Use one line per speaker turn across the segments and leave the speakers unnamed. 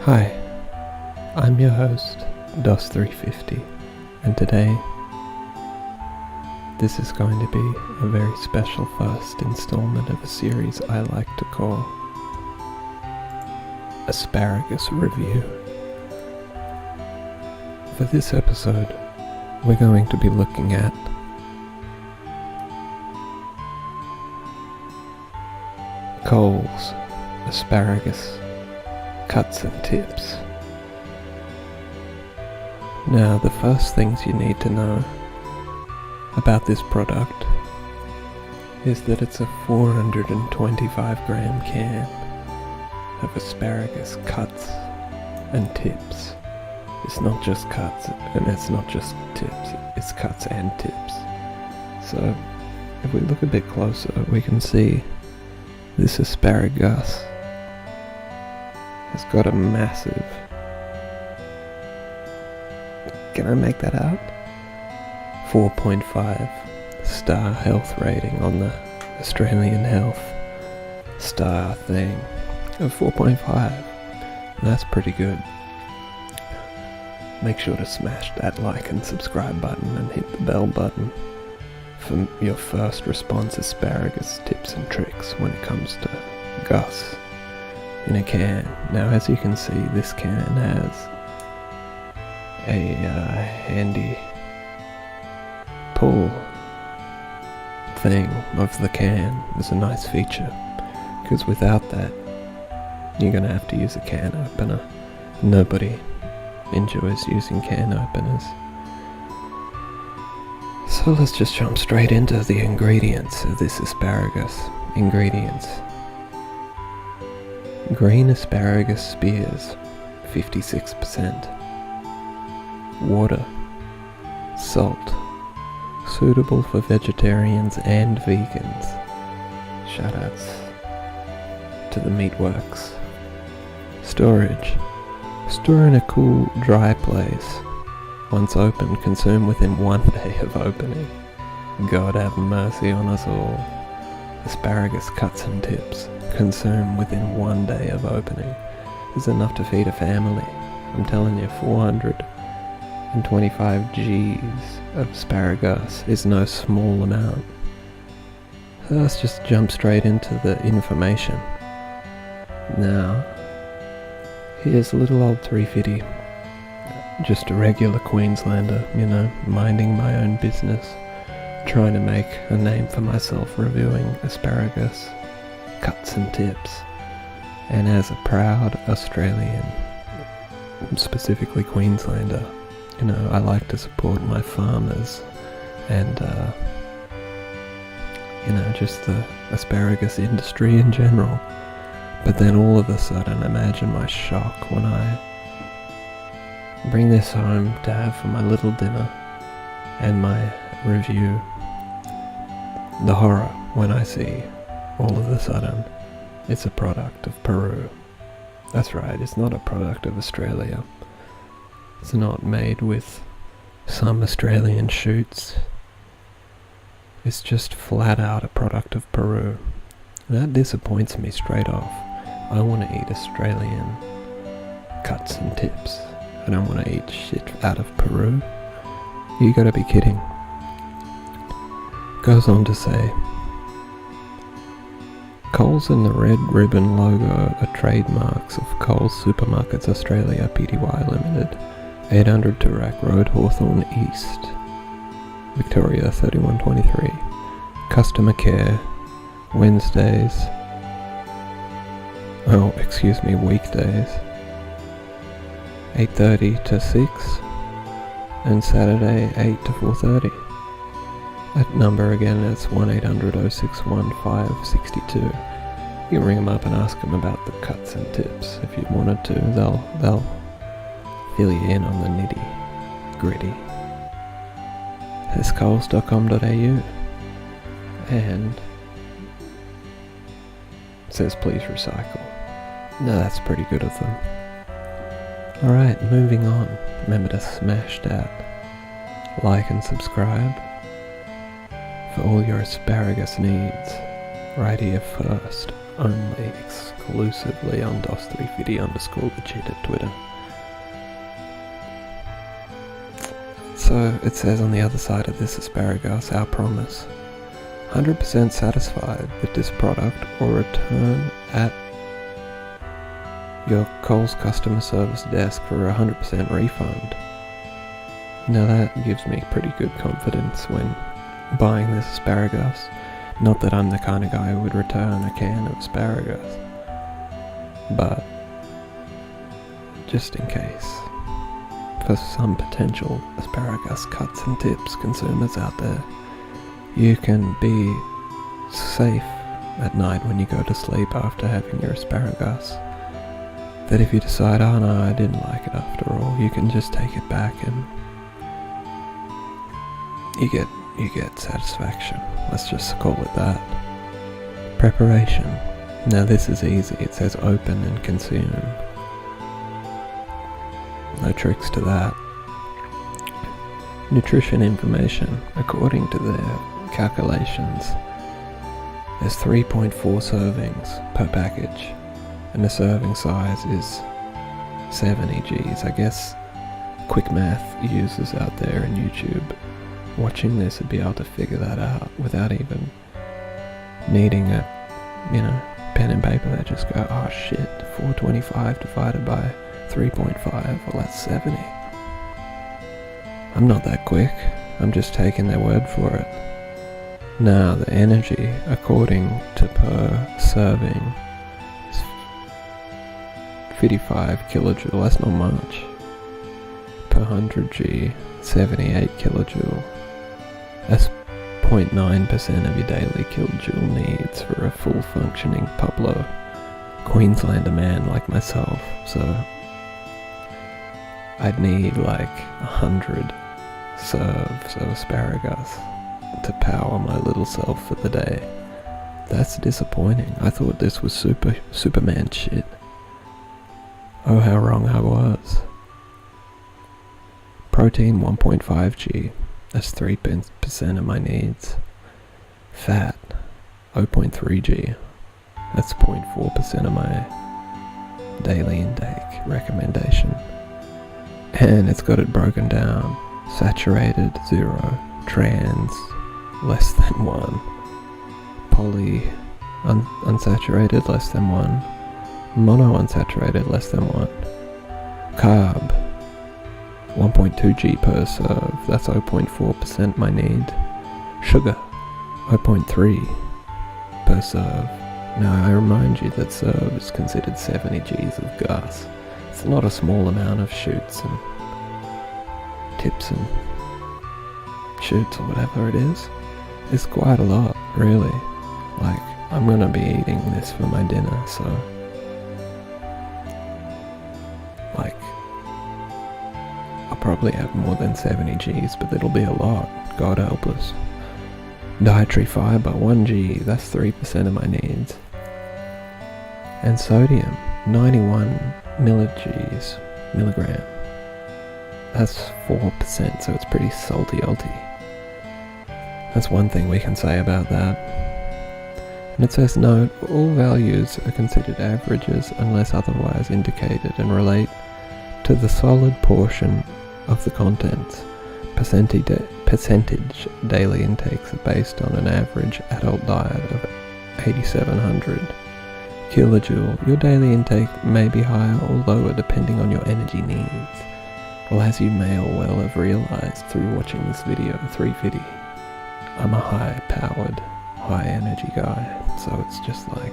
Hi, I'm your host, DOS350, and today this is going to be a very special first installment of a series I like to call Asparagus Review. For this episode, we're going to be looking at Coles Asparagus Cuts and Tips. Now, the first things you need to know about this product is that it's a 425 gram can of asparagus cuts and tips. It's not just cuts and it's not just tips, it's cuts and tips. So if we look a bit closer, we can see this asparagus has got a massive, can I make that out? 4.5 star health rating on the Australian Health star thing of 4.5. That's pretty good. Make sure to smash that like and subscribe button and hit the bell button for your first response asparagus tips and tricks when it comes to Gus in a can. Now, as you can see, this can has a handy pull thing of the can. It's a nice feature, because without that you're going to have to use a can opener. Nobody enjoys using can openers. So let's just jump straight into the ingredients of this asparagus. Ingredients: green asparagus spears, 56%. Water. Salt. Suitable for vegetarians and vegans. Shoutouts to the Meatworks. Storage. Store in a cool, dry place. Once opened, consume within 1 day of opening. God have mercy on us all. Asparagus cuts and tips. Consume within 1 day of opening is enough to feed a family. I'm telling you, 425 G's of asparagus is no small amount. So let's just jump straight into the information. Now, here's little old 350, just a regular Queenslander, minding my own business, trying to make a name for myself reviewing asparagus cuts and tips. And as a proud Australian, specifically Queenslander, I like to support my farmers and just the asparagus industry in general. But then all of a sudden, imagine my shock when I bring this home to have for my little dinner and my review. The horror when I see all of a sudden it's a product of Peru. That's right, it's not a product of Australia. It's not made with some Australian shoots. It's just flat out a product of Peru. That disappoints me straight off. I want to eat Australian cuts and tips. I don't want to eat shit out of Peru. You gotta be kidding. Goes on to say, Coles and the red ribbon logo are trademarks of Coles Supermarkets Australia Pty Limited, 800 Toorak Road, Hawthorn East, Victoria 3123. Customer care, weekdays, 8:30 to 6, and Saturday 8 to 4:30. That number again is 1-800-061-562. You can ring them up and ask them about the cuts and tips. If you wanted to, they'll fill you in on the nitty gritty. It's coles.com.au and it says please recycle. Now that's pretty good of them. Alright, moving on. Remember to smash that like and subscribe for all your asparagus needs right here first only exclusively on DOS350_legit at Twitter. So it says on the other side of this asparagus, our promise: 100% satisfied with this product or return at your Coles customer service desk for a 100% refund. Now that gives me pretty good confidence when buying this asparagus. Not that I'm the kind of guy who would return a can of asparagus, but just in case, for some potential asparagus cuts and tips consumers out there, you can be safe at night when you go to sleep after having your asparagus. That if you decide, oh no, I didn't like it after all, you can just take it back and you get satisfaction. Let's just call it that. Preparation. Now this is easy. It says open and consume. No tricks to that. Nutrition information. According to their calculations, there's 3.4 servings per package, and the serving size is 70 Gs. I guess quick math users out there in YouTube watching this would be able to figure that out without even needing a, pen and paper. They just go, oh shit, 425 divided by 3.5, well that's 70. I'm not that quick, I'm just taking their word for it. Now the energy, according to per serving, is 55 kilojoule, that's not much. Per 100 G, 78 kilojoule. That's 0.9% of your daily kilojoule needs for a full functioning Pablo Queenslander man like myself. So I'd need like 100 serves of asparagus to power my little self for the day. That's disappointing. I thought this was Superman shit. Oh, how wrong I was. Protein 1.5 G. That's 3% of my needs. Fat 0.3 G. That's 0.4% of my daily intake recommendation. And it's got it broken down. Saturated 0, trans less than 1, poly unsaturated less than 1, mono unsaturated less than 1, carb 1.2 G per serve, that's 0.4% my need, sugar 0.3 per serve. Now I remind you that serve is considered 70 Gs of gas. It's not a small amount of shoots and tips and shoots or whatever it is. It's quite a lot, really. Like, I'm gonna be eating this for my dinner, so like I'll probably have more than 70 Gs, but it'll be a lot, God help us. Dietary fiber 1 G, that's 3% of my needs. And sodium 91 milligram, that's 4%, so it's pretty salty-alty. That's one thing we can say about that. And it says, note, all values are considered averages unless otherwise indicated and relate to the solid portion of the contents. Percentage daily intakes are based on an average adult diet of 8,700 kilojoule. Your daily intake may be higher or lower depending on your energy needs. Well, as you may or well have realized through watching this video 350, I'm a high-powered, high-energy guy, so it's just like,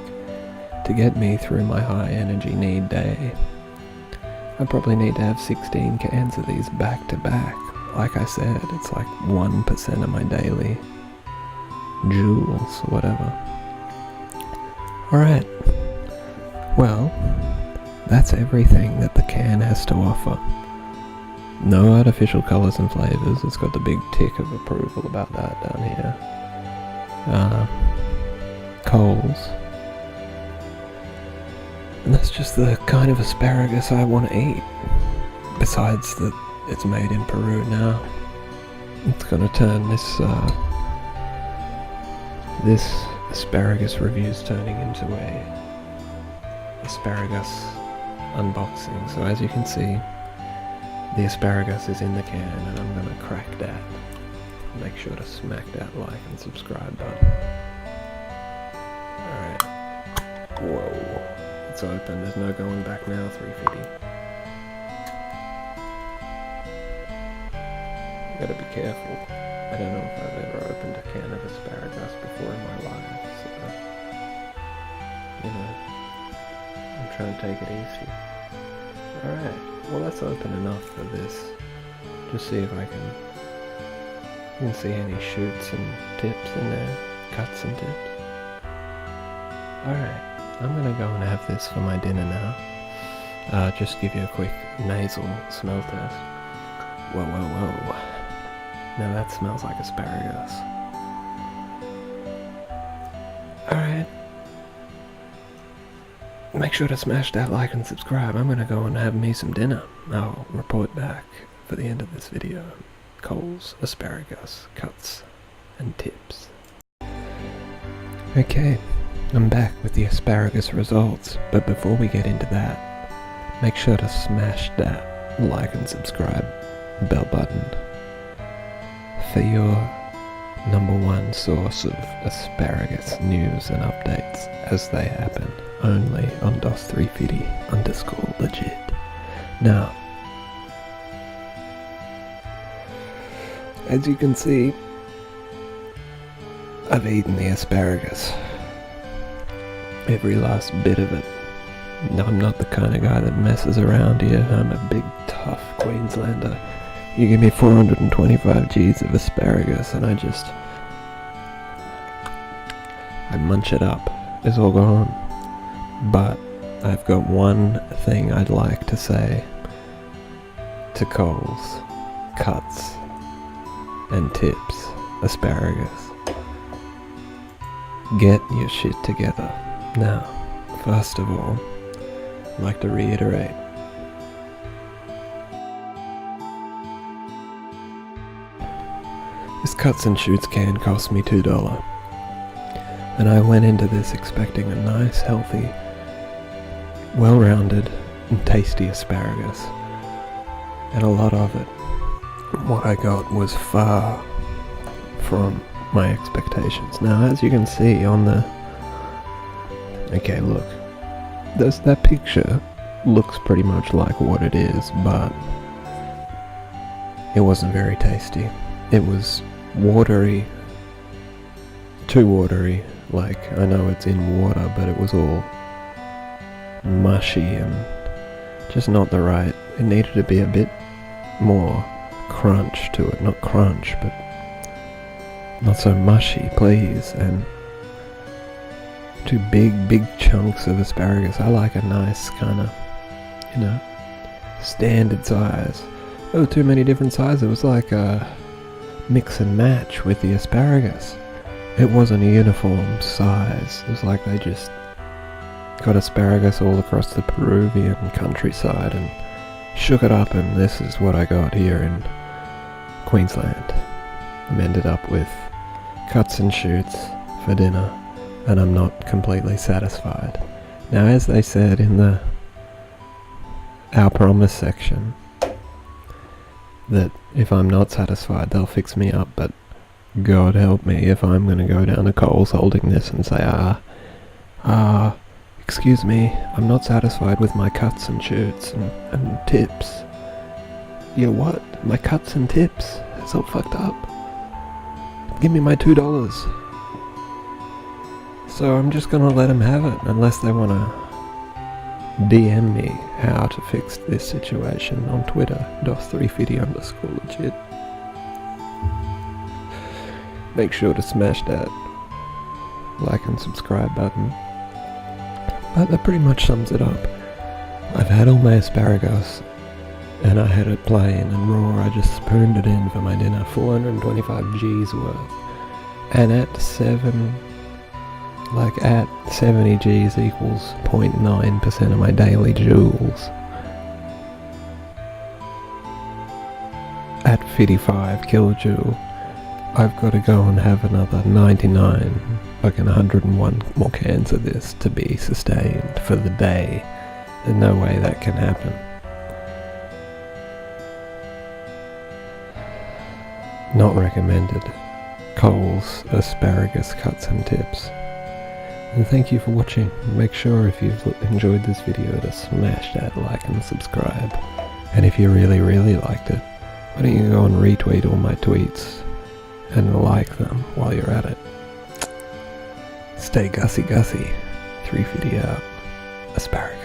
to get me through my high-energy need day, I probably need to have 16 cans of these back-to-back. Like I said, it's like 1% of my daily joules, or whatever. Alright, well, that's everything that the can has to offer. No artificial colours and flavours. It's got the big tick of approval about that down here. Coles. And that's just the kind of asparagus I want to eat. Besides that it's made in Peru now. It's going to turn this asparagus reviews turning into a asparagus unboxing. So as you can see, the asparagus is in the can, and I'm gonna crack that. Make sure to smack that like and subscribe button. Alright. Whoa. It's open, there's no going back now, 350. Gotta be careful. I don't know if I've ever opened a can of asparagus before in my life, so, you know, I'm trying to take it easy. Alright, well that's open enough for this. Just see if I can, you can see any shoots and tips in there, cuts and tips. Alright, I'm gonna go and have this for my dinner now. Just give you a quick nasal smell test. Whoa, whoa, whoa. Now that smells like asparagus. Alright. Make sure to smash that like and subscribe. I'm gonna go and have me some dinner. I'll report back for the end of this video. Coles, asparagus, cuts, and tips. Okay, I'm back with the asparagus results, but before we get into that, make sure to smash that like and subscribe bell button for your #1 source of asparagus news and updates as they happen, only on DOS350_legit. Now, as you can see, I've eaten the asparagus. Every last bit of it. I'm not the kind of guy that messes around here. I'm a big, tough Queenslander. You give me 425 G's of asparagus and I munch it up. It's all gone. But I've got one thing I'd like to say to Coles, cuts, and tips, asparagus. Get your shit together. Now, first of all, I'd like to reiterate, this cuts and shoots can cost me $2, and I went into this expecting a nice, healthy, well-rounded and tasty asparagus, and a lot of it, what I got was far from my expectations. Now, as you can see on the, okay, look, that picture looks pretty much like what it is, but it wasn't very tasty. It was watery, too watery. Like, I know it's in water, but it was all mushy and just not the right. It needed to be a bit more crunch to it. Not crunch, but not so mushy, please. And two big chunks of asparagus. I like a nice kind of, you know, standard size. Oh, too many different sizes. It was like a mix and match with the asparagus. It wasn't a uniform size. It was like they just got asparagus all across the Peruvian countryside and shook it up, and this is what I got here in Queensland. I ended up with cuts and shoots for dinner, and I'm not completely satisfied. Now, as they said in the Our Promise section, that if I'm not satisfied they'll fix me up, but God help me if I'm going to go down to Coles holding this and say, excuse me, I'm not satisfied with my cuts and shoots and tips. Yeah, what? My cuts and tips? It's all fucked up. Give me my $2. So I'm just going to let them have it, unless they want to DM me how to fix this situation on Twitter, DOS350_legit. Make sure to smash that like and subscribe button. But that pretty much sums it up. I've had all my asparagus, and I had it plain and raw. I just spooned it in for my dinner, 425 G's worth. And at 70 G's equals 0.9% of my daily joules. At 55 kilojoule I've got to go and have another 99, fucking 101 more cans of this to be sustained for the day. There's no way that can happen. Not recommended. Cole's Asparagus cuts and tips. And thank you for watching. Make sure if you've enjoyed this video to smash that like and subscribe. And if you really liked it, why don't you go and retweet all my tweets and like them while you're at it. Stay gussy. 350 out. Asparagus.